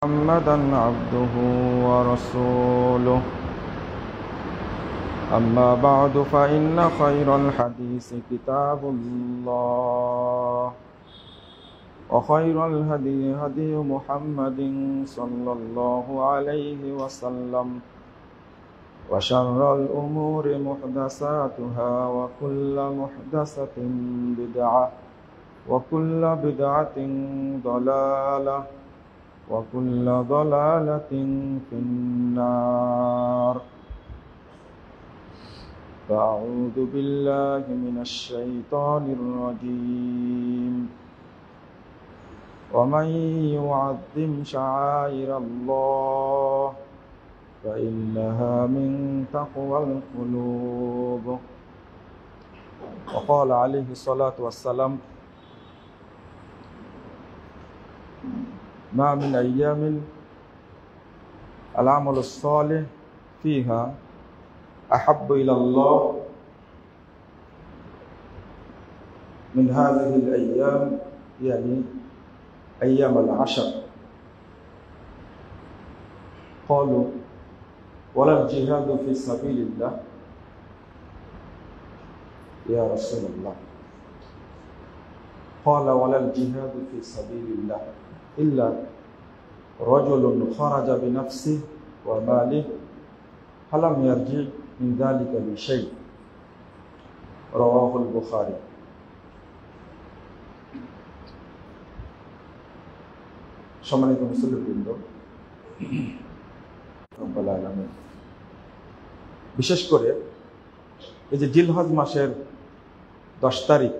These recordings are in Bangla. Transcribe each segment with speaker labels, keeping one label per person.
Speaker 1: محمدا عبده ورسوله أما بعد فإن خير الحديث كتاب الله وخير الهدي هدي محمد صلى الله عليه وسلم وشر الأمور محدثاتها وكل محدثة بدعة وكل بدعة ضلالة وكل ضلالة في النار. فأعوذ بالله من الشيطان الرجيم. ومن يعظم شعائر الله فإنها من تقوى القلوب. وقال عليه الصلاة والسلام: ما من أيام العمل الصالح فيها أحب إلى الله من هذه الأيام، يعني أيام العشر. قالوا: ولا الجهاد في سبيل الله يا رسول الله؟ قال: ولا الجهاد في سبيل الله إلا رجل خرج بنفسه وماله فلم يرجع من ذلك بشيء. رواه البخاري. সম্মানিত মুসলিমবৃন্দ, রব্বুল আলামিন বিশেষ করে এই যে জিলহজ মাসের 10 তারিখ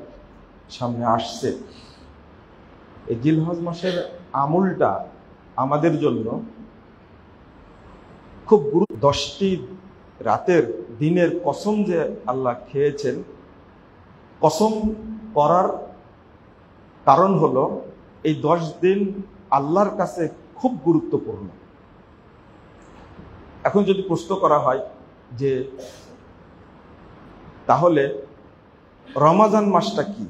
Speaker 1: সামনে আসছে, এই জিলহজ মাসের আমলটা আমাদের জন্য খুব গুরুত্ব। 10টি রাতের দিনের কসম যে আল্লাহ খেয়েছেন, কসম করার কারণ হলো এই 10 দিন আল্লাহর কাছে খুব গুরুত্বপূর্ণ। এখন যদি প্রশ্ন করা হয় যে তাহলে রমাজান মাসটা কি,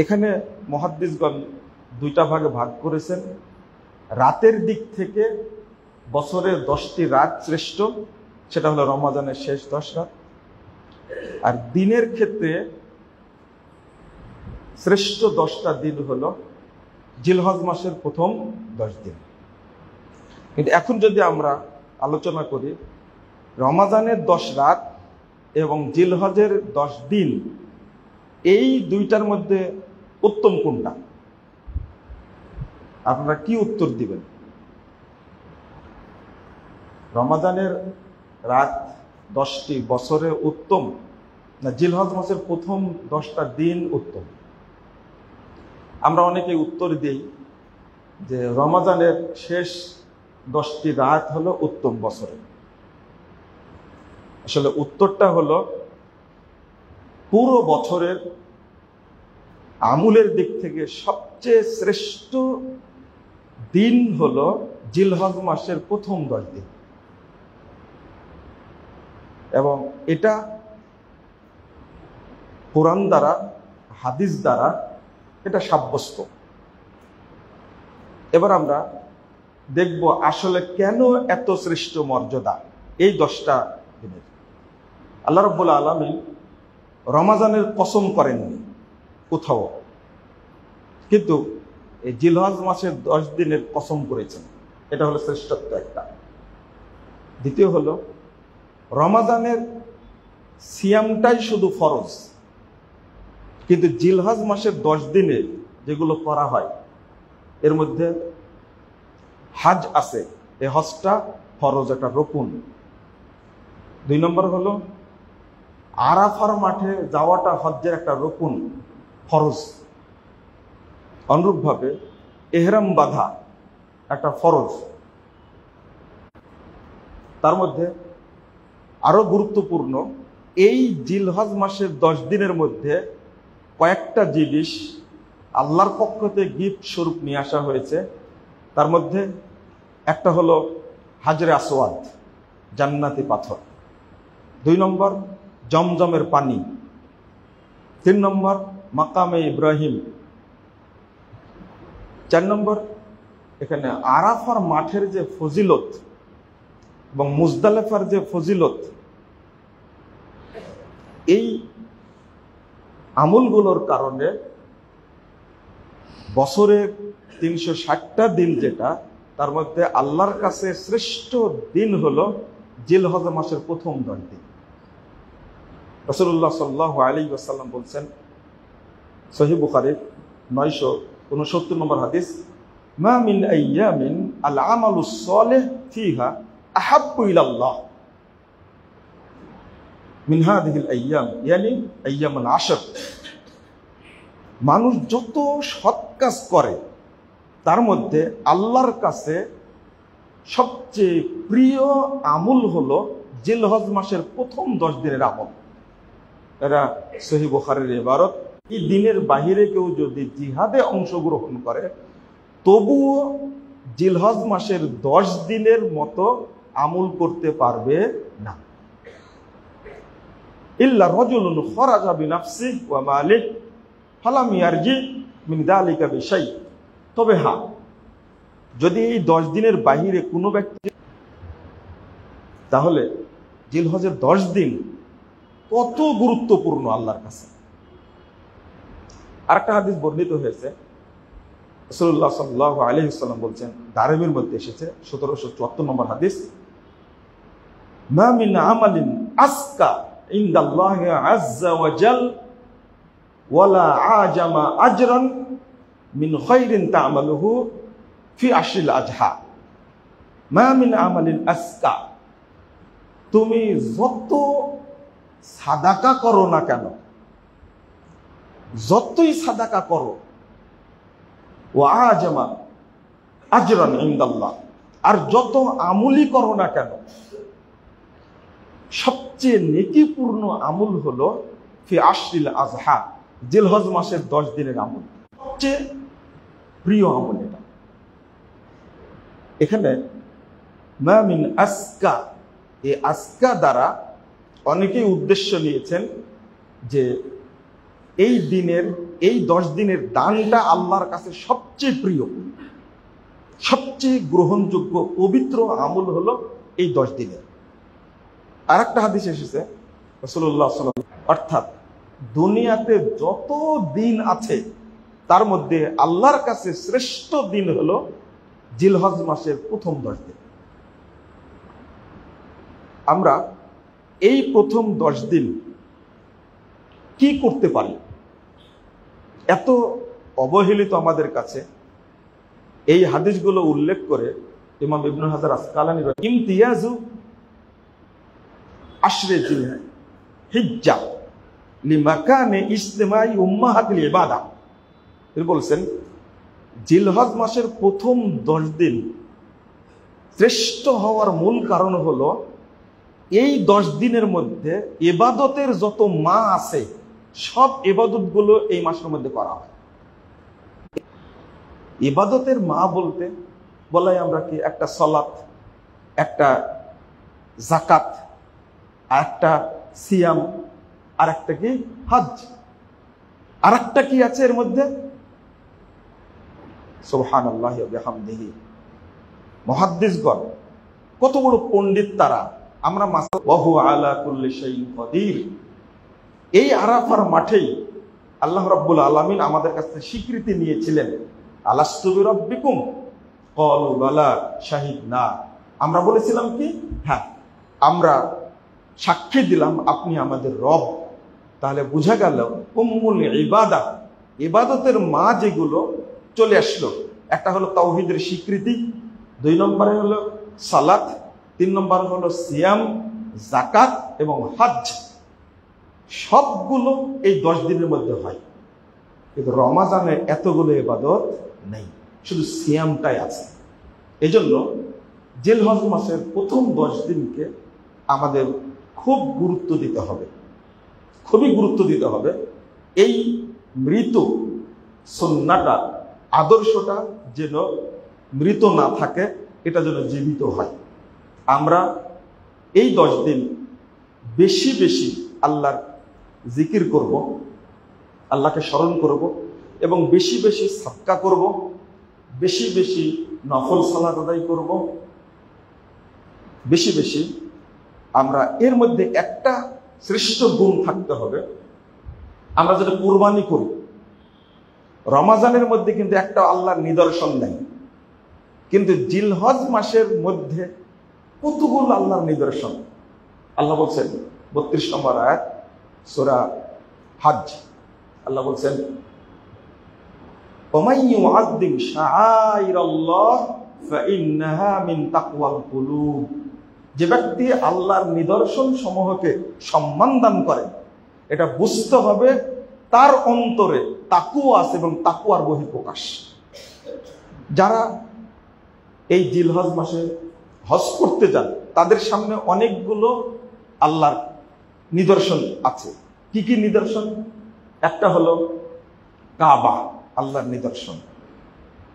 Speaker 1: এখানে মুহাদ্দিসগণ 2টা ভাগে ভাগ করেছেন। রাতের দিক থেকে বছরের 10টি রাত শ্রেষ্ঠ, সেটা হলো রমাজানের শেষ 10 রাত। আর দিনের ক্ষেত্রে শ্রেষ্ঠ 10টা দিন হলো জিলহজ মাসের প্রথম 10 দিন। কিন্তু এখন যদি আমরা আলোচনা করি রমাজানের 10 রাত এবং জিলহজের 10 দিন, এই 2টার মধ্যে উত্তম কোনটা, আপনারা কি উত্তর দিবেন? রমাজানের রাত 10টি বছরে উত্তম, না জিলহজ মাসের প্রথম 10টা দিন উত্তম? আমরা অনেকে উত্তর দিই যে রমাজানের শেষ 10টি রাত হলো উত্তম বছরে। আসলে উত্তরটা হলো পুরো বছরের আমলের দিক থেকে সবচেয়ে শ্রেষ্ঠ দিন হলো জিলহজ মাসের প্রথম 10 দিন, এবং এটা কোরআন দ্বারা, হাদিস দ্বারা এটা সাব্যস্ত। এবার আমরা দেখব আসলে কেন এত শ্রেষ্ঠ মর্যাদা এই 10টা দিনের। আল্লাহ রাব্বুল আলামিন রমাজানের কসম করেননি কোথাও, কিন্তু এই জিলহজ মাসের 10 দিনের কসম করেছেন। এটা হলো শ্রেষ্ঠত্ব একটা। দ্বিতীয় হলো রমাজানের সিয়ামটাই শুধু ফরজ, কিন্তু জিলহজ মাসের 10 দিনে যেগুলো করা হয় এর মধ্যে হজ আছে, এই হজটা ফরজ, একটা রকুন। 2 নম্বর হলো আরাফার মাঠে যাওয়াটা হজ্জের একটা রকুন, ফরজ। অনুরূপভাবে ইহরাম বাঁধা একটা ফরজ। তার মধ্যে আরো গুরুত্বপূর্ণ, এই জিলহজ মাসের 10 দিনের মধ্যে কয়েকটা জিনিস আল্লাহর পক্ষ থেকে গিফট স্বরূপ নিয়ে আসা হয়েছে। তার মধ্যে একটা হলো হাজরে আসওয়াদ, জান্নাতি পাথর। 2 নম্বর জমজমের পানি। 3 নম্বর মাকামে ইব্রাহিম। 4 নম্বর এখানে আরাফার মাঠের যে ফজিলত এবং মুজদালেফার যে ফজিলত, এই আমলগুলোর কারণে বছরে 360টা দিন যেটা, তার মধ্যে আল্লাহর কাছে শ্রেষ্ঠ দিন হলো জিলহজ মাসের প্রথম 10 দিন। রাসূলুল্লাহ সাল্লাল্লাহু আলাইহি ওয়াসাল্লাম বলছেন, সহিহ বুখারীর 969 নম্বর হাদিস, মা মিন আইয়ামিন আল আমালুস সালিহ ফিহা আহাব্বু ইলাল্লাহ মিন হাদিহিল আইয়াম, ইয়ানি আইয়ামুল আশর। মানুষ যত সৎ কাজ করে তার মধ্যে আল্লাহর কাছে সবচেয়ে প্রিয় আমল হলো জিলহজ মাসের প্রথম 10 দিনের আমল। এরা সহিহ বুখারীর ইবারত। এই দিনের বাহিরে কেউ যদি জিহাদে অংশগ্রহণ করে তবুও জিলহজ মাসের 10 দিনের মতো আমল করতে পারবে না। ইল্লা রাজুলুন খারাজা বিনাফসিহি ওয়া মালিহি ফালাম ইয়ারজি মিন যালিকা বিশাই। তবে হ্যাঁ, যদি এই 10 দিনের বাহিরে কোনো ব্যক্তি, তাহলে জিলহজের 10 দিন কত গুরুত্বপূর্ণ আল্লাহর কাছে। আরেকটা হাদিস বর্ণিত হয়েছে, রাসূলুল্লাহ সাল্লাল্লাহু আলাইহি ওয়াসাল্লাম বলছেন, দারিমির মধ্যে এসেছে 1774 নম্বর হাদিস, মা মিন আমালিন আসকা ইনদাল্লাহি আযজা ওয়া জাল ওয়ালা আজামা আজরান মিন খায়রিন তা'মালুহু ফি আশরিল আজহা। মা মিন আমালিন আসকা, তুমি যত সাদাকা করো না কেন, যতই সাদাকা করো, ওয়া আজামা আজরান ইনদাল্লাহ, আর যত আমলি করো না কেন, সবচেয়ে নেকিপূর্ণ আমল হলো ফি আশরিল আজহা, জিলহজ মাসের 10 দিনের আমল, সবচেয়ে প্রিয় আমল এটা। এখানে মা মিন আসকা, এই আসকা দ্বারা অনেকেই উদ্দেশ্য নিয়েছেন যে এই দিনের, এই 10 দিনের দানটা আল্লাহর কাছে সবচেয়ে প্রিয়, সবচেয়ে গ্রহণযোগ্য পবিত্র আমল হলো এই 10 দিনের। আরেকটা হাদিস এসেছে, রাসূলুল্লাহ সাল্লাল্লাহু আলাইহি ওয়াসাল্লাম, অর্থাৎ দুনিয়াতে যত দিন আছে তার মধ্যে আল্লাহর কাছে শ্রেষ্ঠ দিন হলো জিলহজ মাসের প্রথম 10 দিন। আমরা এই প্রথম 10 দিন কি করতে পারি? এত অবহেলিত আমাদের কাছে। এই হাদিসগুলো উল্লেখ করে ইমাম ইবনে হাজার আসকালানী ইমতিয়াজু আশরে জিলহিজ্জা লিমাকানে ইজতিমাই উম্মাহাতিল ইবাদা, তিনি বলছেন জিলহজ মাসের প্রথম 10 দিন শ্রেষ্ঠ হওয়ার মূল কারণ হলো এই 10 দিনের মধ্যে ইবাদতের যত মা আছে সব ইবাদতগুলো এই মাসের মধ্যে করা হয়। ইবাদতের মা বলতে বলাই আমরা কি, একটা সালাত, একটা যাকাত, আর একটা সিয়াম, আর একটা কি হজ, আর একটা কি আছে এর মধ্যে, সুবহানাল্লাহি ওয়া বিহামদিহি। মুহাদ্দিসগণ কত বড় পণ্ডিত তারা। আমরা ওয়া হুয়া আলা কুল্লি শাইইন কাদির, এই আরাফার মাঠেই আল্লাহ রাব্বুল আলামিন আমাদের কাছে স্বীকৃতি নিয়েছিলেন, আলাস্তু বিরাব্বিকুম ক্বালু বালা শাহিদনা। আমরা বলেছিলাম কি, হ্যাঁ আমরা সাক্ষী দিলাম আপনি আমাদের রব। তাহলে বোঝা গেল উম্মুল ইবাদা, ইবাদতের মা যেগুলো চলে আসলো, একটা হলো তাওহীদের স্বীকৃতি, 2 নম্বরে হলো সালাত, 3 নম্বরে হলো সিয়াম, যাকাত এবং হজ। সবগুলো এই 10 দিনের মধ্যে হয়, কিন্তু রমাজানে এতগুলো ইবাদত নেই, শুধু সিয়ামটাই আছে। এজন্য জিলহজ মাসের প্রথম 10 দিনকে আমাদের খুব গুরুত্ব দিতে হবে, খুবই গুরুত্ব দিতে হবে। এই মৃত সুন্নাহটা, আদর্শটা যেন মৃত না থাকে, এটা যেন জীবিত হয়। আমরা এই 10 দিন বেশি বেশি আল্লাহর জিকির করব, আল্লাহকে স্মরণ করব, এবং বেশি বেশি সাদকা করব, বেশি বেশি নফল সালাত আদায় করব, বেশি বেশি আমরা এর মধ্যে একটা শ্রেষ্ঠ গুণ থাকতে হবে, আমরা যেটা কুরবানি করি রমাজানের মধ্যে কিন্তু একটা আল্লাহর নিদর্শন নেই, কিন্তু জিলহজ মাসের মধ্যে কতগুলো আল্লাহর নিদর্শন। আল্লাহ বলছেন 32 নম্বর আয়াত সূরা হজ, আল্লাহ বলছেন ওমাই ইউআযযিম শাআইরাল্লাহ ফাইন্নাহা মিন তাকওয়াল কুলুব, যে ব্যক্তি আল্লাহর নিদর্শন সমূহকে সম্মান দান করে এটা বুঝতে হবে তার অন্তরে তাকওয়া আছে এবং তাকওয়ার বহিঃপ্রকাশ। যারা এই জিলহজ মাসে হজ করতে যান তাদের সামনে অনেকগুলো আল্লাহর নিদর্শন আছে। কি কি নিদর্শন? একটা হলো কাবা, আল্লাহর নিদর্শন।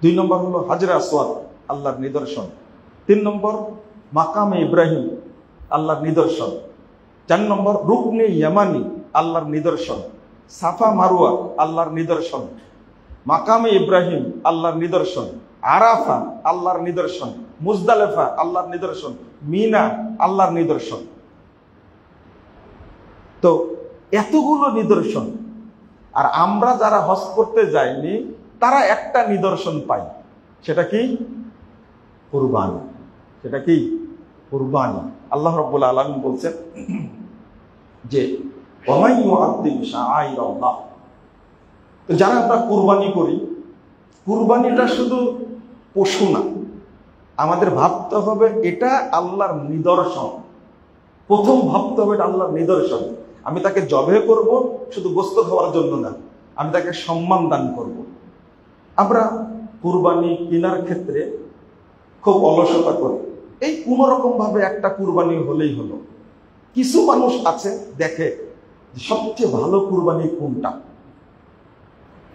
Speaker 1: 2 নম্বর হলো হাজরে আসওয়াদ, আল্লাহর নিদর্শন। 3 নম্বর মাকামে ইব্রাহিম, আল্লাহর নিদর্শন। 4 নম্বর রুকনে ইয়ামানি, আল্লাহর নিদর্শন। সাফা মারুয়া, আল্লাহর নিদর্শন। মাকামে ইব্রাহিম, আল্লাহর নিদর্শন। আরাফা, আল্লাহর নিদর্শন। মুজদালেফা, আল্লাহর নিদর্শন। মিনা, আল্লাহর নিদর্শন। তো এতগুলো নিদর্শন, আর আমরা যারা হজ করতে যাইনি তারা একটা নিদর্শন পাই, সেটা কি? কুরবানি। সেটা কি? কুরবানি। আল্লাহ রাব্বুল আলামিন বলছেন যে ওমাই ইউআযযিম শাআইরাল্লাহ, তো যারা আমরা কুরবানি করি, কুরবানিটা শুধু পশু না, আমাদের ভাবতে হবে এটা আল্লাহর নিদর্শন। প্রথম ভাবতে হবে এটা আল্লাহর নিদর্শন। আমি তাকে জবে করব শুধু গোশত খাওয়ার জন্য না, আমি তাকে সম্মান দান করব। আমরা কুরবানি কেনার ক্ষেত্রে খুব অলসতা করি, এই কোনোরকম ভাবে একটা কুরবানি হলেই হলো। কিছু মানুষ আছে দেখে সবচেয়ে ভালো কুরবানি কোনটা,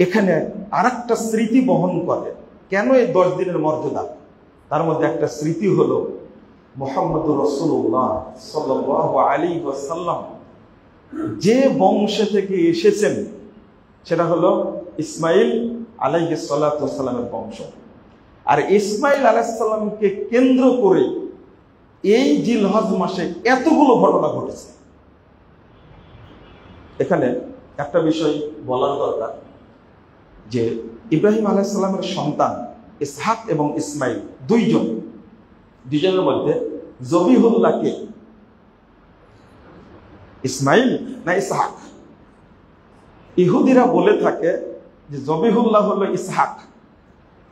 Speaker 1: এখানে আরেকটা স্মৃতি বহন করে। কেন এই 10 দিনের মর্যাদা? তার মধ্যে একটা স্মৃতি হলো মুহাম্মদুর রাসূলুল্লাহ সাল্লাল্লাহু আলাইহি ওয়াসাল্লাম যে বংশে থেকে এসেছেন সেটা হলো ইসমাইল আলাইহিস সালাতু ওয়াস সালামের বংশ। আর ইসমাইল আলাইহিস সালামকে কেন্দ্র করে এই জিলহজ মাসে এতগুলো ঘটনা ঘটেছে। এখানে একটা বিষয় বলার দরকার যে ইব্রাহিম আলাইহিস সালামের সন্তান ইসহাক এবং ইসমাইল দুইজনের মধ্যে জবিহুল্লাহকে, ইসমাইল না ইসহাক? ইহুদিরা বলে থাকে যে জবিহুল্লাহ হলো ইসহাক,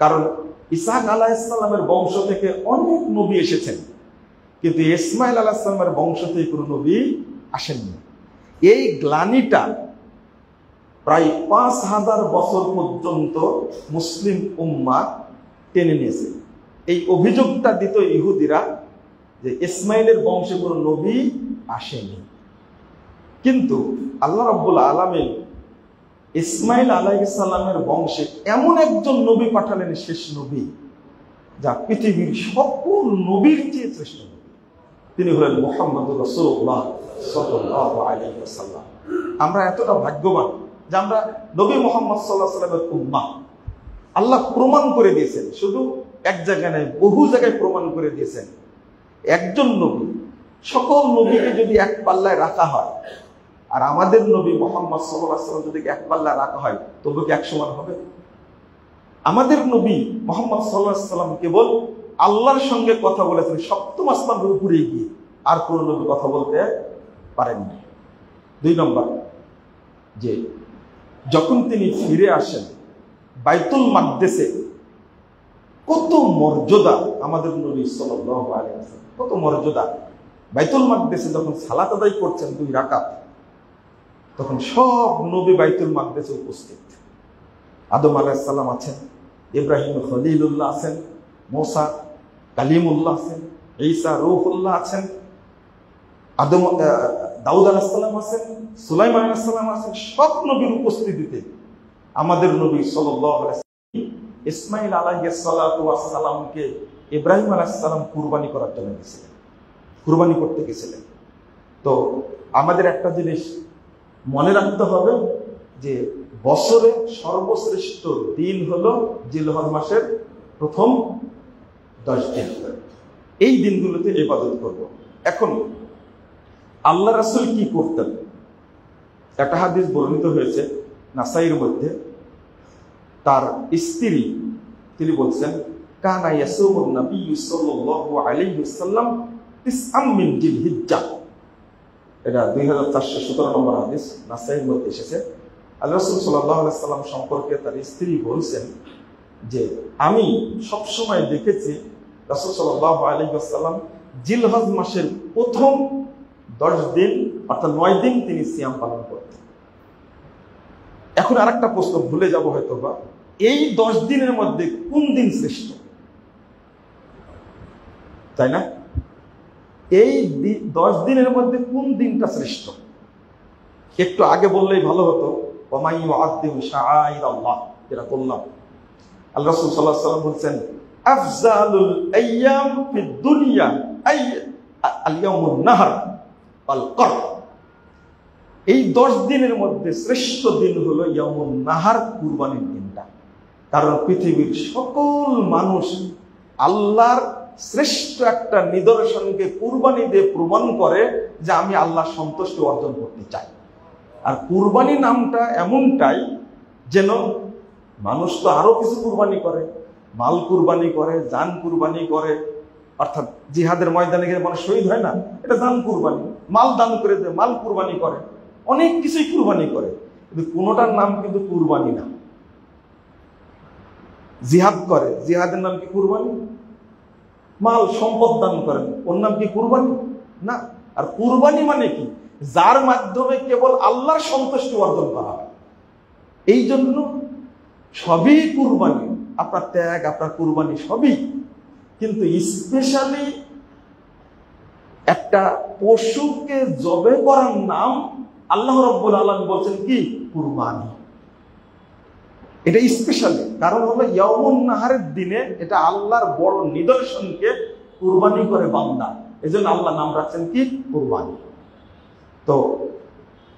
Speaker 1: কারণ ইসহাক আলাইহিস সালামের বংশ থেকে অনেক নবী এসেছেন, কিন্তু ইসমাইল আলাইহিস সালামের বংশ থেকে কোনো নবী আসেননি। এই গ্লানিটা প্রায় 5000 বছর পর্যন্ত মুসলিম উম্মাহ টেনে নিয়েছে। এই অভিযোগটা দিত ইহুদিরা যে ইসমাইলের বংশে কোনো নবী আসেনি, কিন্তু আল্লাহ রাব্বুল আলামিন ইসমাইল আলাইহিস সালামের বংশে এমন একজন নবী পাঠালেন, শেষ নবী, যা পৃথিবীর সকল নবীর চেয়ে শ্রেষ্ঠ নবী। তিনি হলেন মুহাম্মদুর রাসূলুল্লাহ সাল্লাল্লাহু আলাইহি ওয়াসাল্লাম। আমরা এতটা ভাগ্যবান যে আমরা নবী মুহাম্মদ সাল্লাল্লাহু আলাইহি ওয়াসাল্লামের উম্মাহ। আল্লাহ প্রমাণ করে দিয়েছেন, শুধু এক জায়গায় নয়, বহু জায়গায় প্রমাণ করে দিয়েছেন। একজন নবী, সকল নবীকে যদি এক পাল্লায় রাখা হয় আর আমাদের নবী মুহাম্মদ সাল্লাল্লাহু আলাইহি ওয়াসাল্লাম যদি এক পাল্লায় রাখা হয়, তবু কি এক সমান হবে? আমাদের নবী মুহাম্মদ সাল্লাল্লাহু আলাইহি ওয়াসাল্লাম কেবল আল্লাহর সঙ্গে কথা বলেছেন 7ম আসমানের উপরে গিয়ে, আর কোন নবী কথা বলতে পারেননি। 2 নম্বর, যে যখন তিনি ফিরে আসেন বাইতুল মাকদেসে, কত মর্যাদা আমাদের নবী সাল্লাল্লাহু আলাইহি ওয়াসাল্লাম, কত মর্যাদা। বাইতুল মাকদেসে যখন সালাত আদায় করছেন 2 রাকাত, তখন সব নবী বাইতুল মাকদেসে উপস্থিত। আদম আলাইহিস সালাম আছেন, ইব্রাহিম খলিলুল্লাহ আছেন, মুসা কালিমুল্লাহ আছেন, ঈসা রূহুল্লাহ আছেন, দাউদ আলাইহিস সালাম আছেন, সুলাইমান আলাইহিস সালাম আছেন। সব নবীর উপস্থিতিতে আমাদের নবী সাল্লাল্লাহু আলাইহি ওয়াসাল্লাম ইসমাইল আলাইহিস সালাতু ওয়াস সালামকে ইব্রাহিম আলাইহিস সালাম কুরবানি করার জন্য গেছিলেন, কুরবানি করতে গেছিলেন। তো আমাদের একটা জিনিস মনে রাখতে হবে যে বছরে সর্বশ্রেষ্ঠ দিন হলো জিলহজ মাসের প্রথম 10 দিন এই দিনগুলোতে ইবাদত করব। এখন আল্লাহ রাসূল কি করতেন? একটা হাদিস বর্ণিত হয়েছে নাসাইর মধ্যে, তার স্ত্রী তিনি বলছেন কানা ইয়াসুমুন নবী সাল্লাল্লাহু আলাইহি ওয়াসাল্লাম তিসআম মিন জিলহিজ্জাহ। এটা 2417 নম্বর হাদিস, নাসাইর মধ্যে এসেছে। আল্লাহ রাসূল সাল্লাল্লাহু আলাইহি ওয়াসাল্লাম সম্পর্কে তার স্ত্রী বলছেন যে আমি সবসময় দেখেছি রাসূল সাল্লাল্লাহু আলাইহি ওয়াসাল্লাম জিলহজ মাসের প্রথম 10 দিন অর্থাৎ 9 দিন তিনি সিয়াম পালন করতেন। এখন আরেকটা প্রশ্ন ভুলে যাব হয়তো বা, এই 10 দিনের মধ্যে কোন দিন শ্রেষ্ঠ? তাই না? এই 10 দিনের মধ্যে কোন দিনটা শ্রেষ্ঠ? একটু আগে বললেই ভালো হতো, ওয়া ইউআযযিমু শাআইরাল্লাহ, যেটা বললাম। আল্লাহ রাসূল সাল্লাল্লাহু আলাইহি ওয়াসাল্লাম বলেন আফজালুল আইয়াম ফিদ দুনিয়া আল ইয়াউমুন নাহর ওয়াল কর। এই 10 দিনের মধ্যে শ্রেষ্ঠ দিন হলো ইয়াউমুন নাহার, কুরবানির দিনটা। কারণ পৃথিবীর সকল মানুষ আল্লাহর শ্রেষ্ঠ একটা নিদর্শনকে কুরবানি দিয়ে প্রমাণ করে যে আমি আল্লাহর সন্তুষ্টি অর্জন করতে চাই। আর কুরবানি নামটা এমনটাই যেন মানুষ তো আরো কিছু কুরবানি করে, মাল কুরবানি করে, জান কুরবানি করে, অর্থাৎ জিহাদের ময়দানে গিয়ে মানুষ শহীদ হয় না, এটা জান কুরবানি। মাল দান করে দেয়, মাল কুরবানি করে, অনেক কিছুই কুরবানি করে, কিন্তু কোনোটার নাম কিন্তু কুরবানি না। জিহাদ করে, জিহাদের নাম কি কুরবানি? মাল সম্পদ দান করেন, ওর নাম কি কুরবানি? না। আর কুরবানি মানে কি? যার মাধ্যমে কেবল আল্লাহর সন্তুষ্টি অর্জন করা হয়। এই জন্য সবই কুরবানি, আপনার ত্যাগ, আপনার কুরবানি সবই, কিন্তু স্পেশালি একটা পশুকে জবে করার নাম আল্লাহ রাব্বুল আলামিন বলছেন কি? কুরবানি। এটা স্পেশালি কারণ হলো ইয়াউমুন নাহারের দিনে এটা আল্লাহর বড় নিদর্শনকে কুরবানি করে বান্দা, এজন্য আল্লাহ নাম রাখছেন কি? কুরবানি। তো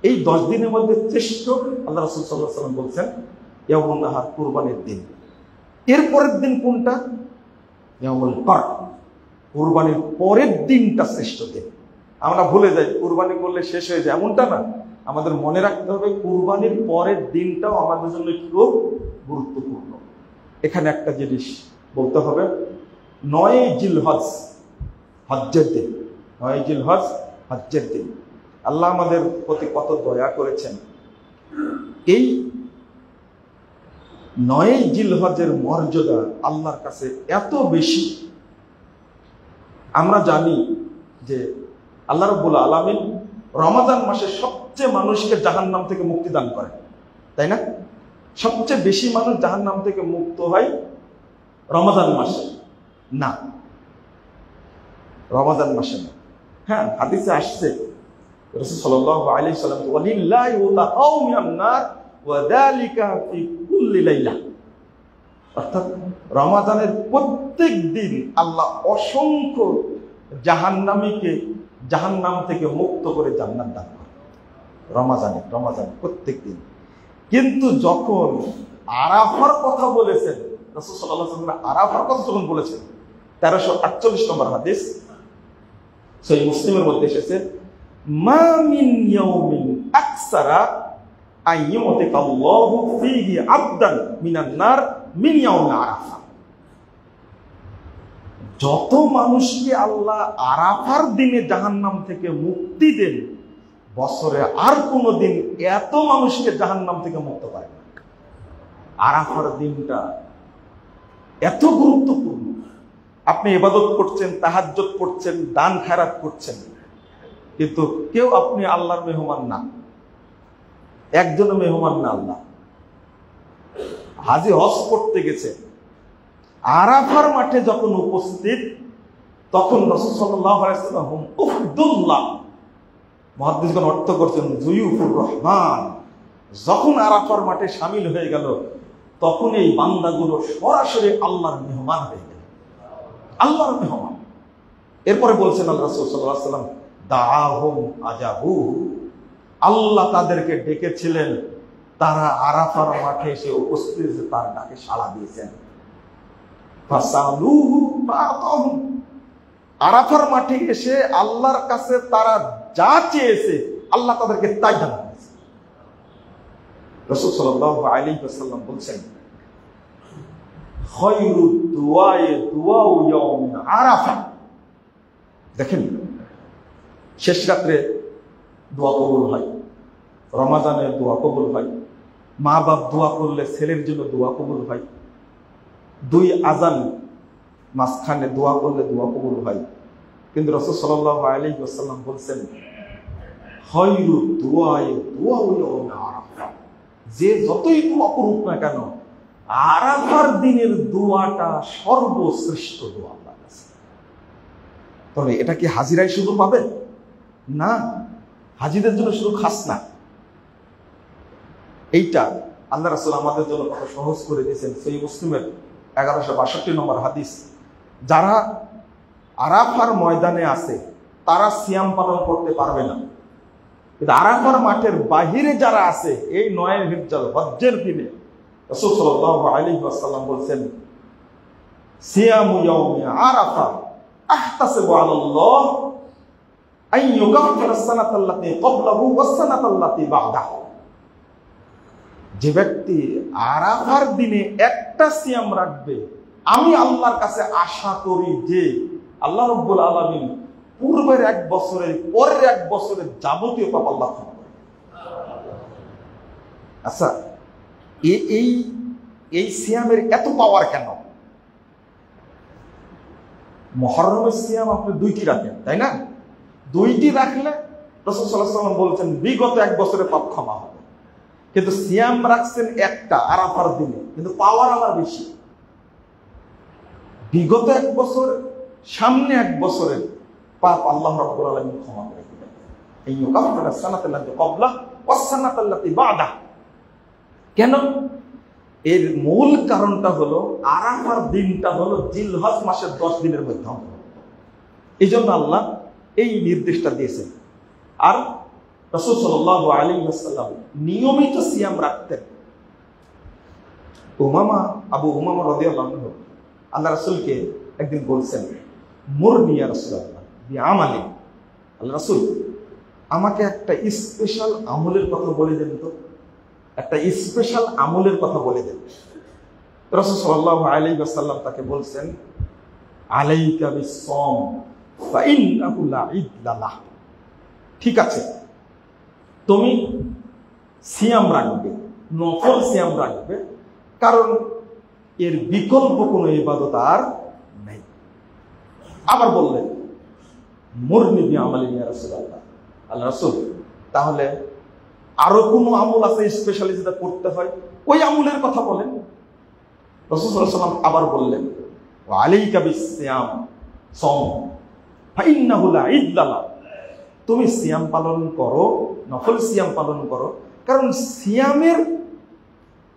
Speaker 1: এই 10 দিনের মধ্যে শ্রেষ্ঠ আল্লাহ রাসূল সাল্লাল্লাহু আলাইহি ওয়াসাল্লাম বলছেন ইয়াউমুন নাহার, কুরবানির দিন। এরপরের দিন কোনটা? ইয়াউমুল কর, কুরবানির পরের দিনটা শ্রেষ্ঠ দিন। আমরা ভুলে যাই কুরবানি করলে শেষ হয়ে যায়, এমনটা না। আমাদের মনে রাখতে হবে কুরবানির পরের দিনটাও আমাদের জন্য খুব গুরুত্বপূর্ণ। এখানে একটা জিনিস বলতে হবে, 9 জিলহজ হজ্জের দিন, 9 জিলহজ হজ্জের দিন। আল্লাহ আমাদের প্রতি কত দয়া করেছেন। এই 9 জিলহজের মর্যাদা আল্লাহর কাছে এত বেশি। আমরা জানি যে আল্লাহ রাব্বুল আলামিন রমাদান মাসে সবচেয়ে মানুষকে জাহান্নাম থেকে মুক্তি দান করেন, তাই না? সবচেয়ে বেশি মানুষ জাহান্নাম থেকে মুক্ত হয় রমাদান মাসে না, রমাদান মাসে না। হ্যাঁ, হাদিসে আসছে রাসূল সাল্লাল্লাহু আলাইহি ওয়াসাল্লাম ওয়ালিল্লাহি ওয়াতাকাউ মিনান নার ওয়া যালিকা ফি কুল্লি লাইলা, অর্থাৎ রমাদানের প্রত্যেক দিন আল্লাহ অসংখ্য জাহান্নামীকে জাহান্নাম থেকে মুক্ত করে জান্নাত দান করে। রমাদানে প্রত্যেক দিন। কিন্তু যখন আরাফার কথা বলেছেন রাসূল সাল্লাল্লাহু আলাইহি ওয়াসাল্লাম, আরাফার কথা যখন বলেছেন 1348 নম্বর হাদিস সহিহ মুসলিমের মধ্যে এসেছে, মা মিন ইয়াউমিন আকসারা আইয়ুতিকাল্লাহু ফীহি আবদান মিনান নার মিন ইয়াউমি আরাফা। যত মানুষকে আল্লাহ আরাফার দিনে জাহান্নাম থেকে মুক্তি দেন, বছরে আর কোনো দিন এত মানুষকে জাহান্নাম থেকে মুক্ত করে না। আরাফার দিনটা এত গুরুত্বপূর্ণ। আপনি ইবাদত করছেন, তাহাজ্জুদ করছেন, দান খায়রাত করছেন, কিন্তু কেউ আপনি আল্লাহর মেহমান না, একজনও মেহমান না। আল্লাহ হাজী হজ করতে গেছে, আরাফার মাঠে যখন উপস্থিত, তখন রাসূল সাল্লাল্লাহু আলাইহি ওয়াসাল্লাম উফদুল্লাহ, মুহাদ্দিসগণ অর্থ করছেন যুয়ুফুর রহমান, যখন আরাফার মাঠে শামিল হয়ে গেল, তখন এই বান্দাগুলো সরাসরি আল্লাহর মেহমান হয়ে গেল, আল্লাহর মেহমান। এরপরে বলছেন আল্লাহ রাসূল সাল্লাল্লাহু আলাইহি ওয়াসাল্লাম দাআহুম আজাবু, আল্লাহ তাদেরকে ডেকেছিলেন, তারা আরাফার মাঠে এসে উপস্থিত, তার ডাকে সাড়া দিয়েছেন। ফাসালুহু আরাফার মাঠে এসে আল্লাহর কাছে তারা যা চেয়েছে আল্লাহ তাদেরকে তাই দান করেছে। রাসূল সাল্লাল্লাহু আলাইহি ওয়াসাল্লাম বলছেন, খায়রুদ দুআয়ে দুআউ ইয়াউমিন আরাফা। দেখেন, শেষ রাত্রে দোয়া কবুল হয়, রমাজানে দোয়া কবুল হয়, মা বাপ দোয়া করলে ছেলের জন্য দোয়া কবুল হয়, 2 আযান মাঝখানে দোয়া করলে দোয়া কবুল হয়। কিন্তু রাসূল সাল্লাল্লাহু আলাইহি ওয়াসাল্লাম বলছেন, খায়রুদ দুআয়ে দুআউ ইয়াউমিন আরাফা। যে যতই দোয়া করুক না কেন, আরাফার দিনের দোয়াটা সর্বশ্রেষ্ঠ দোয়া আল্লাহর কাছে। তাহলে এটা কি হাজিরাই শুধু পাবেন? না, হাজিদের জন্য শুধু খাস না। এইটা আল্লাহ রাসূল আমাদের জন্য কত সহজ করে দিয়েছেন। সহিহ মুসলিমের 1162 নম্বর হাদিস, যারা আরাফার ময়দানে আছে তারা সিয়াম পালন করতে পারবে না, কিন্তু আরাফার মাঠের বাহিরে যারা আছে এই 9 হিজ্জাল হজ্জের দিনে রাসূল সাল্লাল্লাহু আলাইহি ওয়াসাল্লাম বলছেন, সিয়ামু ইয়াউমি আরাফা আহতাসিবু আলাল্লাহ আন ইউকাফিরা আস-সানাতাল্লাতী ক্বাবলাহু ওয়াস-সানাতাল্লাতী বা'দাহু। যে ব্যক্তি আরাফার দিনে একটা সিয়াম রাখবে, আমি আল্লাহর কাছে আশা করি যে আল্লাহ রাব্বুল আলামিন পূর্বের 1 বছরের পরের 1 বছরের যাবতীয় পাপ আল্লাহ ক্ষমা করবেন। আচ্ছা, এই সিয়ামের এত পাওয়ার কেন? মুহররমের সিয়াম আপনি 2টি রাখেন, তাই না? 2টি রাখলে রাসূল সাল্লাল্লাহু আলাইহি ওয়াসাল্লাম বলেছেন বিগত 1 বছরের পাপ ক্ষমা হবে। কিন্তু সিয়াম রাখছেন একটা আরাফার দিনে, কিন্তু পাওয়ার আমার বেশি। বিগত 1 বছর, সামনে 1 বছরের পাপ আল্লাহ রাব্বুল আলামিন ক্ষমা করে দিবেন। এই ইউকাফিরা আস-সানাতাল্লাতী ক্বাবলাহু ওয়াস-সানাতাল্লাতী বা'দাহু। কেন? এর মূল কারণটা হলো আরাফার দিনটা হলো জিলহজ মাসের 10 দিনের মধ্যে। এই জন্য আল্লাহ এই নির্দেশটা দিয়েছেন। আর রাসূল সাল্লাল্লাহু আলাইহি ওয়াসাল্লাম নিয়মিত সিয়াম রাখতেন। আবু উমামা রাদিয়াল্লাহু আনহু আল্লাহ রাসূলকে একদিন বলছেন, মুরনি ইয়া রাসূলুল্লাহ বিআমালি। আল্লাহ রাসূল, আমাকে একটা স্পেশাল আমলের কথা বলে দেন তো, একটা স্পেশাল আমলের কথা বলে দেন। রাসূল সাল্লাল্লাহু আলাইহি ওয়াসাল্লাম তাকে বলছেন, আলাইকা বিস-সাওম ফা ইন্নাহু লা ইদ্লা লাহ। ঠিক আছে, তুমি সিয়াম রাখবে, নফল সিয়াম রাখবে, কারণ এর বিকল্প কোনো ইবাদত আর নেই। আবার বললেন, মুরনি বিআমালি ইয়া রাসূলুল্লাহ। আল্লাহ রাসূল, তাহলে আরো কোনো আমল আছে স্পেশালি যেটা করতে হয়, ওই আমলের কথা বলেন। রাসূল সাল্লাল্লাহু আলাইহি ওয়াসাল্লাম আবার বললেন, ওয়া আলাইকা বিস-সিয়াম সাওম ফা ইন্নাহু লা ইদ্লা লাহ। তুমি সিয়াম পালন করো, নফল সিয়াম পালন করো, কারণ সিয়ামের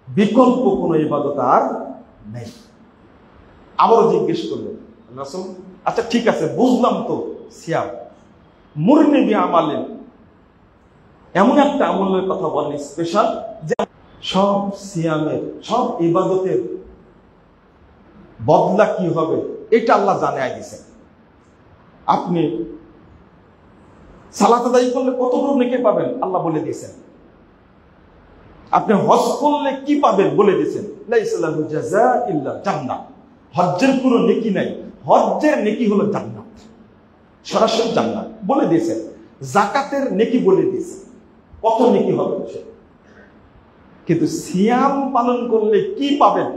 Speaker 1: বিকল্প কোনো ইবাদত আর নেই। আবারও জিজ্ঞেস করলেন রাসূল, আচ্ছা ঠিক আছে, বুঝলাম তো সিয়াম, মুরনি বিআমালি, এমন একটা আমলের কথা বলেন স্পেশাল, যে সব সিয়ামের, সব ইবাদতের বদলা কি হবে এটা আল্লাহ জানায় দিয়েছেন। আপনি সালাত আদায় করলে কতটুকু নেকি পাবেন আল্লাহ বলে দিয়েছেন। আপনি হজ করলে কি পাবেন বলে দিয়েছেন, লাইসা লাহু জাযা ইল্লা জান্নাহ। হজ্জের কোনো নেকি নাই, হজ্জের নেকি হলো জান্নাত, সরাসরি জান্নাত বলে দিয়েছেন। যাকাতের নেকি বলে দিয়েছেন, কত নেকি হবে। কিন্তু সিয়াম পালন করলে কি পাবেন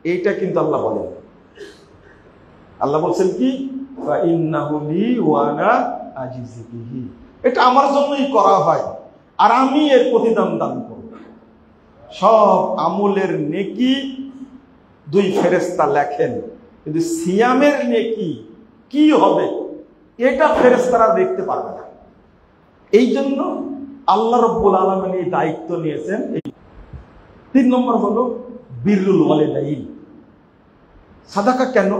Speaker 1: এইটা কিন্তু আল্লাহ বলেন। আল্লাহ বলছেন কি, ফা ইন্নাহু লি ওয়া আনা আজিজি বিহি। এটা আমার জন্যই করা হয় আর আমি এর প্রতিদান দান করব। সব আমলের নেকি 2 ফেরেশতা লেখেন, কিন্তু সিয়ামের নেকি কি হবে এটা ফেরেশতারা দেখতে পারবে না। এই জন্য আল্লাহ রাব্বুল আলামিন এই দায়িত্ব নিয়েছেন। 3 নম্বর হলো বিররুল ওয়ালিদাইন। সাদাকা কেন?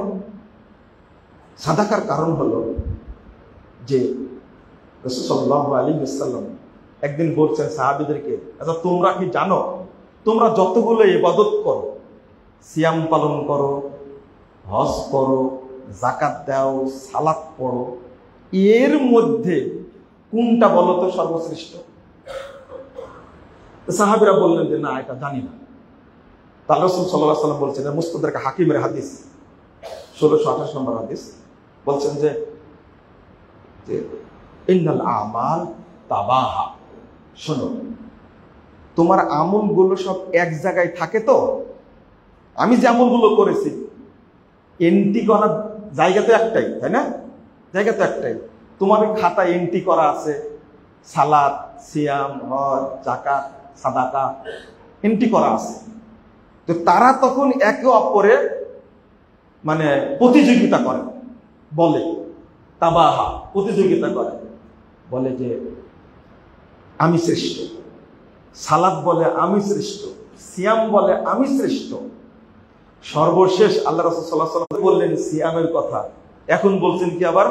Speaker 1: সাদাকার কারণ হলো যে রাসূল সাল্লাল্লাহু আলাইহি ওয়াসাল্লাম একদিন বলছেন সাহাবীদেরকে, আচ্ছা তোমরা কি জানো, তোমরা যতগুলো ইবাদত করো, সিয়াম পালন করো, হজ করো, জাকাত দাও, সালাত পড়ো, এর মধ্যে কোনটা বলো তো সর্বশ্রেষ্ঠ? সাহাবীরা বললেন যে না, এটা জানি না। তা রাসূল সাল্লাল্লাহু আলাইহি ওয়াসাল্লাম বলছেন, মুস্তাদরাক হাকিমের হাদিস 1628 নম্বর হাদিস, বলছেন যে ইন্নাল আমাল তাবাহা, শোনো, তোমার আমলগুলো সব এক জায়গায় থাকে তো। আমি যে আমলগুলো করেছি এন্ট্রি করার জায়গা তো একটাই, তাই না? জায়গা তো একটাই। তোমার খাতা এন্ট্রি করা আছে, সালাত, সিয়াম, হজ, যাকাত, সাদাকা এন্ট্রি করা আছে। তো তারা তখন একে অপরে মানে প্রতিযোগিতা করে, বলে তাবাহা, প্রতিযোগিতা করে, বলে যে আমি শ্রেষ্ঠ। সালাত বলে আমি শ্রেষ্ঠ, সিয়াম বলে আমি শ্রেষ্ঠ। সর্বশেষ আল্লাহ রাসূল সাল্লাল্লাহু আলাইহি ওয়াসাল্লাম বললেন সিয়ামের কথা, এখন বলছেন কি আবার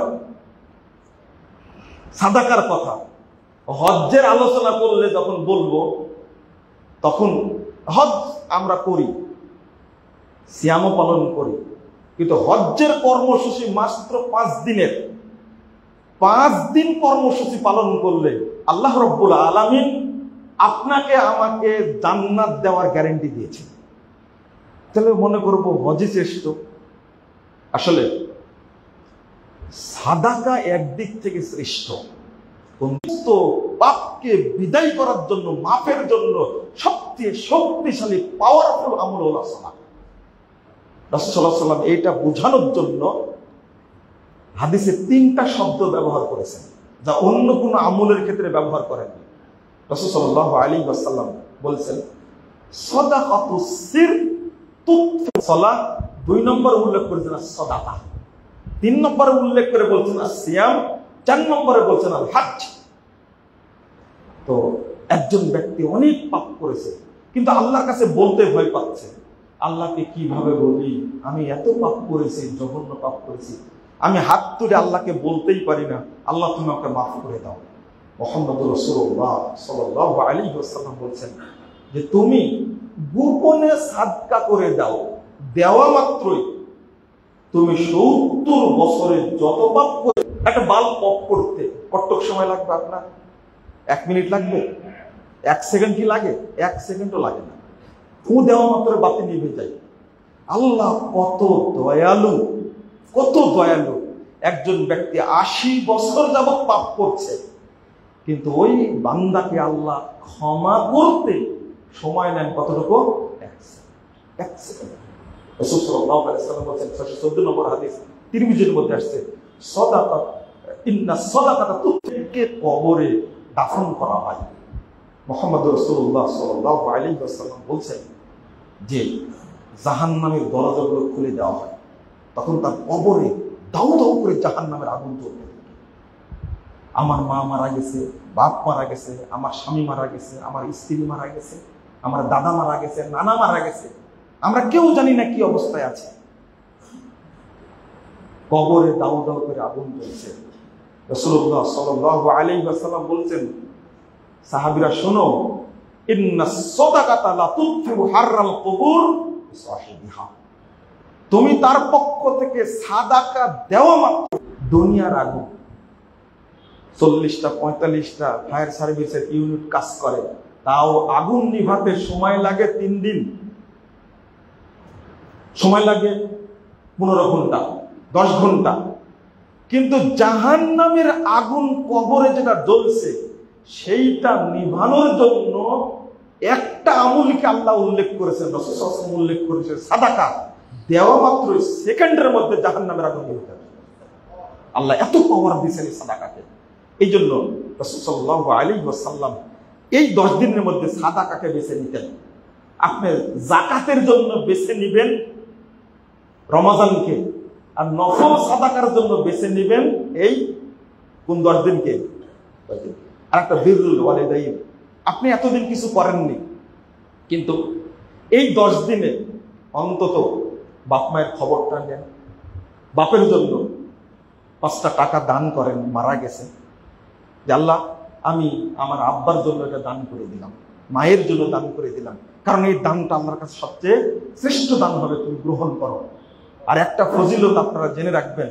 Speaker 1: সাদাকার কথা। হজ্জের আলোচনা করলে যখন বলবো, তখন হজ আমরা করি, সিয়ামও পালন করি, কিন্তু হজ্জের কর্মসূচি মাত্র 5 দিনের। 5 দিন কর্মসূচি পালন করলে আল্লাহ রাব্বুল আলামিন আপনাকে আমাকে জান্নাত দেওয়ার গ্যারান্টি দিয়েছে। তাহলে মনে করবো হজই শ্রেষ্ঠ। আসলে সাদাকা একদিক থেকে শ্রেষ্ঠ, পাপকে বিদায় করার জন্য, মাফের জন্য সবচেয়ে শক্তিশালী পাওয়ারফুল আমল হলো সালাত। রাসূল সাল্লাল্লাহু আলাইহি ওয়াসাল্লাম এইটা বোঝানোর জন্য হাদিসে 3টা শব্দ ব্যবহার করেছেন, যা অন্য কোনো আমলের ক্ষেত্রে ব্যবহার করেননি। রাসূল সাল্লাল্লাহু আলাইহি ওয়াসাল্লাম বলেছেন সাদাকাতুস সির তুতফি সালাহ, 2 নম্বরে উল্লেখ করেছেন সাদাকা, 3 নম্বরে উল্লেখ করে বলছেন সিয়াম, 4 নম্বরে বলছেন আল হজ। তো একজন ব্যক্তি অনেক পাপ করেছে, কিন্তু আল্লাহর কাছে বলতে ভয় পাচ্ছে। আল্লাহকে কিভাবে বলি, আমি এত পাপ করেছি, জঘন্য পাপ করেছি, আমি হাত তুলে আল্লাহকে বলতেই পারি না, আল্লাহ তুমি আমাকে মাফ করে দাও। মুহাম্মদুর রাসূলুল্লাহ সাল্লাল্লাহু আলাইহি ওয়াসাল্লাম বলছেন যে তুমি গোপনে সাদকা করে দাও, দেওয়া মাত্রই তুমি 70 বছরের যত পাপ করে, একটা বাল্ব অফ করতে কতটুক সময় লাগবে আপনার? 1 মিনিট লাগবে? 1 সেকেন্ড কি লাগে? 1 সেকেন্ডও লাগে না, ফু দেওয়া মাত্র বাতি নিভে যায়। আল্লাহ কত দয়ালু, কত দয়ালু। একজন ব্যক্তি 80 বছর যাবত পাপ করছে, কিন্তু ওই বান্দাকে আল্লাহ ক্ষমা করতে সময় নেন কতটুকু? 1 সেকেন্ড। রাসূল সাল্লাল্লাহু আলাইহি ওয়াসাল্লাম বলেছেন, 614 নম্বর হাদিস তিরমিজির মধ্যে আসছে, সাদাকা ইন্না সাদাকাতা তুতফিকে, কবরে দাফন করা হয়। মুহাম্মদুর রাসূলুল্লাহ সাল্লাল্লাহু আলাইহি ওয়াসাল্লাম বলছেন যে জাহান্নামের দরজাগুলো খুলে দেওয়া হয়, তখন তার কবরে দাউ দাউ করে জাহান্নামের আগুন জ্বলতে থাকে। আমার মা মারা গেছে, বাপ মারা গেছে, আমার স্বামী মারা গেছে, আমার স্ত্রী মারা গেছে, আমার দাদা মারা গেছে, নানা মারা গেছে, আমরা কেউ জানি না কি অবস্থায় আছে। কবরে দাউ দাউ করে আগুন জ্বলছে। রাসূলুল্লাহ সাল্লাল্লাহু আলাইহি ওয়াসাল্লাম বলছেন, সাহাবীরা শোনো, ইন্নাস সাদাকাতা লা তুতফিউ হাররাল কুবুর বিসাহিবিহা, তুমি তার পক্ষ থেকে সাদাকা দেওয়া মাত্র দুনিয়ার আগুন, 40টা 45টা ফায়ার সার্ভিসের ইউনিট কাজ করে, তাও আগুন নিভাতে সময় লাগে 3 দিন, সময় লাগে 15 ঘন্টা, 10 ঘন্টা। কিন্তু জাহান্নামের আগুন কবরে যেটা জ্বলছে, সেইটা নিভানোর জন্য একটা আমলকে আল্লাহ উল্লেখ করেছেন, রাসূল সাল্লাল্লাহু আলাইহি ওয়াসাল্লাম উল্লেখ করেছেন, সাদাকা দেওয়া মাত্র সেকেন্ডের মধ্যে জাহান্নামের আগুন নিভে যাবে। আল্লাহ এত পাওয়ার দিয়েছেন এই সাদাকাকে। এই জন্য রাসূল সাল্লাল্লাহু আলাইহি ওয়াসাল্লাম এই 10 দিনের মধ্যে সাদাকাকে বেছে নিতেন। আপনি যাকাতের জন্য বেছে নিবেন রমজানকে, আর নফল সাদাকার জন্য বেছে নিবেন এই কোন 10 দিনকে? আর একটা বিরুল ওয়ালিদাইন, আপনি এতদিন কিছু করেননি, কিন্তু এই 10 দিনে অন্তত বাপ মায়ের খবরটা নেন, বাপের জন্য 5টা টাকা দান করেন, মারা গেছে, যে আল্লাহ আমি আমার আব্বার জন্য এটা দান করে দিলাম, মায়ের জন্য দান করে দিলাম, কারণ এই দানটা আল্লাহর কাছে সবচেয়ে শ্রেষ্ঠ দান হবে, তুমি গ্রহণ করো। আর একটা ফজিলত আপনারা জেনে রাখবেন,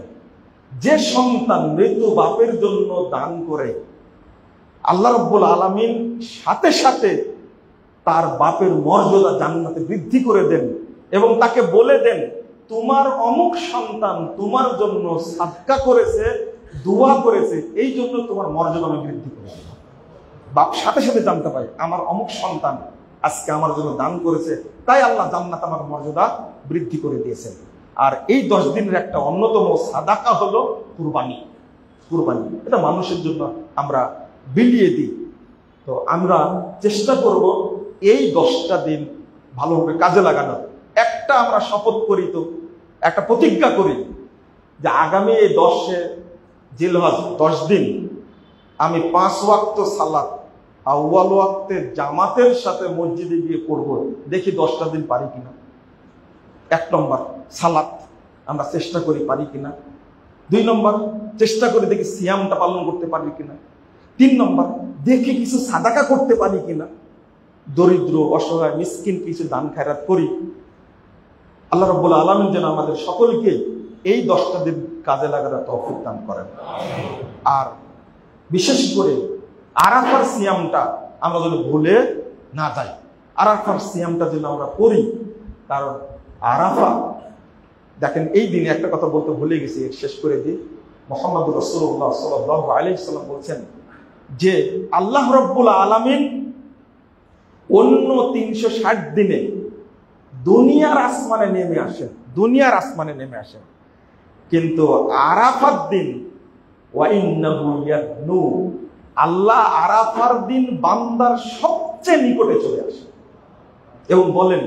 Speaker 1: যে সন্তান মৃত বাপের জন্য দান করে আল্লাহ রাব্বুল আলামিন সাথে সাথে তার বাপের মর্যাদা জান্নাতে বৃদ্ধি করে দেন এবং তাকে বলে দেন, তোমার অমুক সন্তান তোমার জন্য সাদকা করেছে, দোয়া করেছে, এই জন্য তোমার মর্যাদা আমি বৃদ্ধি করেছি। বাপ সাথে সাথে জানতে পারে আমার অমুক সন্তান আজকে আমার জন্য দান করেছে, তাই আল্লাহ জান্নাত আমার মর্যাদা বৃদ্ধি করে দিয়েছেন। আর এই 10 দিনের একটা অন্যতম সাদাকা হলো কুরবানি। কুরবানি এটা মানুষের জন্য আমরা বিলিয়ে দিই। তো আমরা চেষ্টা করব এই 10টা দিন ভালোভাবে কাজে লাগানোর। একটা আমরা শপথ করি, তো একটা প্রতিজ্ঞা করি যে আগামী এই 10 জিলহজ 10 দিন আমি 5 ওয়াক্ত সালাত আউয়াল ওয়াক্তে জামাতের সাথে মসজিদে গিয়ে পড়ব। দেখি 10টা দিন পারি কিনা। 1 নম্বর সালাত আমরা চেষ্টা করি পারি কিনা। 2 নম্বর চেষ্টা করি দেখি সিয়ামটা পালন করতে পারি কিনা। 3 নম্বর দেখি কিছু সাদাকা করতে পারি কিনা, দরিদ্র অসহায় মিসকিন কিছু দান খায়রাত করি। আল্লাহ রাব্বুল আলামিন যেন আমাদের সকলকে এই 10টা দিন কাজে লাগানোর তৌফিক দান করেন। আর বিশেষ করে আরাফার সিয়ামটা আমরা যেন ভুলে না যাই। আরাফার সিয়ামটা যেন আমরা করি, কারণ আরাফা দেখেন এই দিনে একটা কথা বলতে ভুলে গেছি, শেষ করে দিই। মুহাম্মদুর রাসূলুল্লাহ সাল্লাল্লাহু আলাইহি ওয়াসাল্লাম বলছেন যে আল্লাহ রাব্বুল আলামিন অন্য 360 দিনে দুনিয়ার আসমানে নেমে আসেন, দুনিয়ার আসমানে নেমে আসেন, কিন্তু আরাফার দিন ওয়া ইন্নাহু ইয়াদনু, আল্লাহ আরাফার দিন বান্দার সবচেয়ে নিকটে চলে আসে এবং বলেন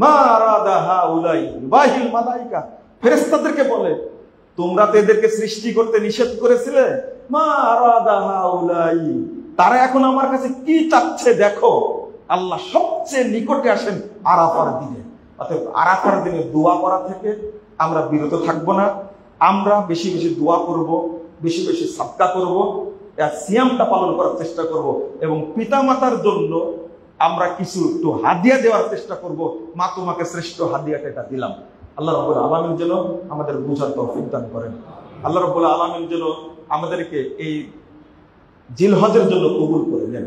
Speaker 1: মা আরাদা হাউলাই বাহিল মালাইকা, ফেরেশতাদেরকে বলে তোমরা তো এদেরকে সৃষ্টি করতে নিষেধ করেছিলে, মা আরাদা হাউলাই, তারা এখন আমার কাছে কি চাচ্ছে দেখো। আল্লাহ সবচেয়ে নিকটে আসেন আরাফার দিনে। অতএব আরাফার দিনে দোয়া করা থেকে আমরা বিরত থাকব না। আমরা বেশি বেশি দোয়া করব, বেশি বেশি সাদকা করব, সিয়ামটা পালন করার চেষ্টা করব এবং পিতামাতার জন্য আমরা কিছু একটু হাদিয়া দেওয়ার চেষ্টা করব। মা তোমাকে শ্রেষ্ঠ হাদিয়াটা এটা দিলাম। আল্লাহ রাব্বুল আলামিন যেন আমাদের বুঝার তৌফিক দান করেন। আল্লাহ রাব্বুল আলামিন যেন আমাদেরকে এই জিলহজের জন্য কবুল করে নেন।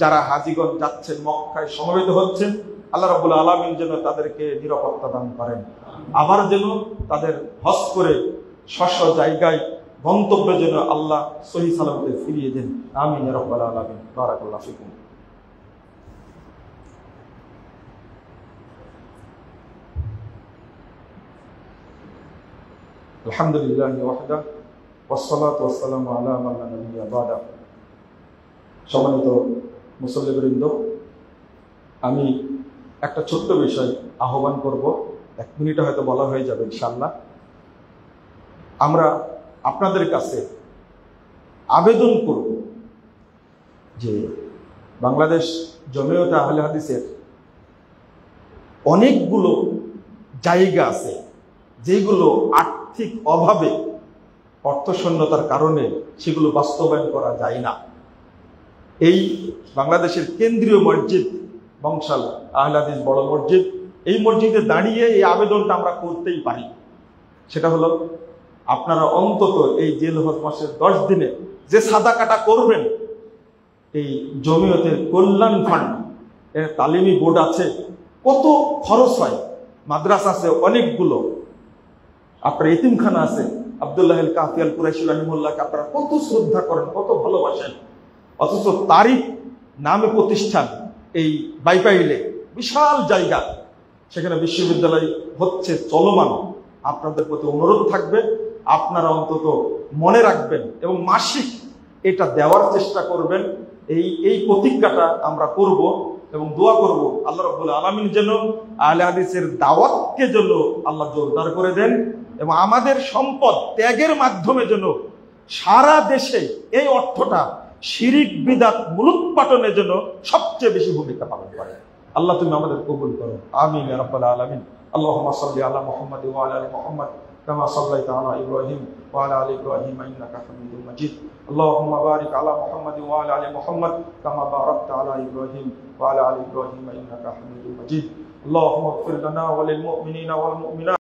Speaker 1: যারা হাজীগণ যাচ্ছেন, মক্কায় সমবেত হচ্ছেন, আল্লাহ রাব্বুল আলামিন যেন তাদেরকে নিরাপত্তা দান করেন। আবার যেন তাদের হজ করে স্ব জায়গায় গন্তব্যে যেন আল্লাহ সহি সালামতে ফিরিয়ে দেন। আমিন ইয়া রাব্বাল আলামিন। বারাকাল্লাহু ফিকুম। আলহামদুলিল্লাহি ওয়াহদা ওয়াসসালাতু ওয়াসসালামু আলা মান লা নাবিয়্যা বাদা। সম্মানিত মুসল্লিবৃন্দ, আমি একটা ছোট্ট বিষয় আহ্বান করব, 1 মিনিটে হয়তো বলা হয়ে যাবে ইনশাআল্লাহ। আমরা আপনাদের কাছে আবেদন করব যে বাংলাদেশ জমিয়তে আহলে হাদিসের অনেকগুলো জায়গা আছে যেগুলো আর্থিক অভাবে, অর্থশূন্যতার কারণে সেগুলো বাস্তবায়ন করা যায় না। এই বাংলাদেশের কেন্দ্রীয় মসজিদ বংশাল আহলে হাদিস বড় মসজিদ, এই মসজিদে দাঁড়িয়ে এই আবেদনটা আমরা করতেই পারি। সেটা হলো আপনারা অন্তত এই জিলহজ মাসের 10 দিনে যে সাদাকাটা করবেন, এই জমিয়তের কল্যাণ ফান্ড এর তালিমি বোর্ড আছে, কত খরচ হয়, মাদ্রাসা আছে অনেকগুলো, আপনার এতিমখানা আছে, আব্দুল্লাহ আল কাফি আল কুরাইশি রাহিমাহুল্লাহকে আপনারা কত শ্রদ্ধা করেন, কত ভালোবাসেন, অথচ তারই নামে প্রতিষ্ঠান এই বাইপাইলে বিশাল জায়গা, সেখানে বিশ্ববিদ্যালয় হচ্ছে চলমান। আপনাদের প্রতি অনুরোধ থাকবে আপনারা অন্তত মনে রাখবেন এবং মাসিক এটা দেওয়ার চেষ্টা করবেন। এই প্রতিজ্ঞাটা আমরা করব এবং দোয়া করব আল্লাহ রাব্বুল আলামিন যেন আহলে হাদিসের দাওয়াতকে যেন আল্লাহ জোরদার করে দেন এবং আমাদের সম্পদ ত্যাগের মাধ্যমে যেন সারা দেশে এই অর্থটা শিরিক বিদআত মূলোৎপাটনের জন্য সবচেয়ে বেশি ভূমিকা পালন করে। আল্লাহ তুমি আমাদের কবুল করো। আমিন ইয়া রাব্বাল আলামিন। আল্লাহুম্মা সাল্লি আলা মুহাম্মাদ ওয়া আলা আলি মুহাম্মাদ কামা সাল্লাইতা আলা ইব্রাহিম ওয়া আলা আলি ইব্রাহিম ইন্নাকা হামিদুম মাজিদ। আল্লাহুম্মা বারিক আলা মুহাম্মাদ ওয়া আলা আলি মুহাম্মাদ কামা বারাকতা আলা ইব্রাহিম ওয়া আলা আলি ইব্রাহিম ইন্নাকা হামিদুম মাজিদ। আল্লাহুম্মা ইগফির লানা ওয়া লিল মুমিনিনা ওয়াল মুমিনাত।